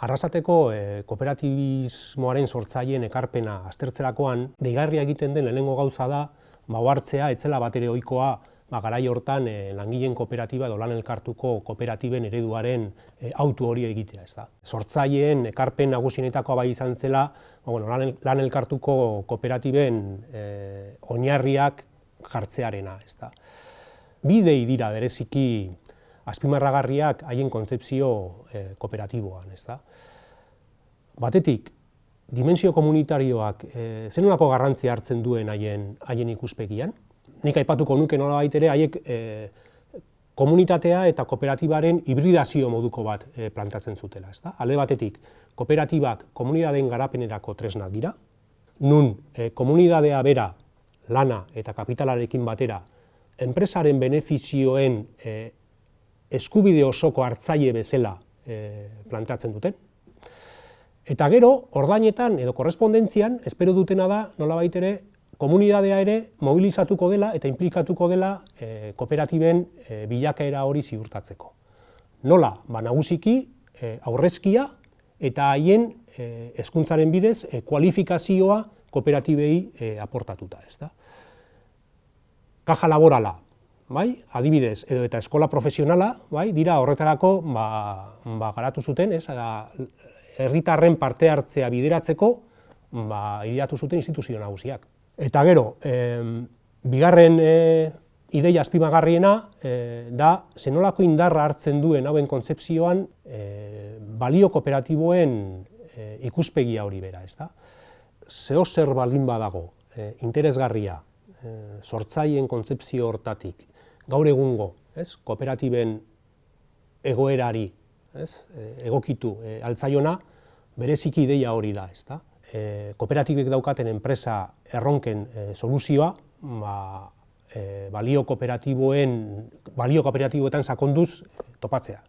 Arrasateko kooperatibismoaren sortzaileen ekarpena aztertzerakoan, deigarria egiten den lehenengo gauza da, ohartzea etzela batere ohikoa garai hortan langileen kooperatiba edo lan elkartuko kooperatiben ereduaren autu hori egitea, ez da. Sortzaileen ekarpen nagusienetakoa bai izan zela, lan elkartuko kooperatiben oinarriak jartzearena, ez da. Bi idei dira bereziki azpimarragarriak haien kontzepzio kooperatiboan, ez da. Batetik, dimensio komunitarioak zenolako garrantzia hartzen duen haien ikuspegian. Nik aipatuko nuke nolabait ere haiek komunitatea eta kooperatibaren hibridazio moduko bat plantatzen zutela, ez da. Alde batetik, kooperatibak komunitateen garapenerako tresnak dira, nun komunitatea bera lana eta kapitalarekin batera enpresaren benefizioen eskubide osoko hartzaile bezala plantatzen duten. Eta gero, ordainetan edo korrespondentzian, espero dutena da, nolabait ere, komunitatea ere mobilizatuko dela eta inplikatuko dela kooperatiben bilakaera hori ziurtatzeko. Nola? Nagusiki aurrezkia eta haien hezkuntzaren bidez kualifikazioa kooperatibei aportatuta, ez da. Kaja laborala, adibidez, edo eta eskola profesionala, dira horretarako garatu zuten, herritarren parte hartzea bideratzeko ideatu zuten instituzio nagusiak. Eta gero, bigarren ideia azpimagarriena da zenolako indarra hartzen duen hauen kontzepzioan balio kooperatiboen ikuspegia hori bera, ez da. Zeozer baldin badago, interesgarria, sortzaileen kontzepzio hortatik, gaur egungo, kooperatiben egoerari egokitu altzaiona, bereziki ideia hori da, ez da. Kooperatibek daukaten enpresa erronken soluzioa, balio kooperatiboetan sakonduz topatzea.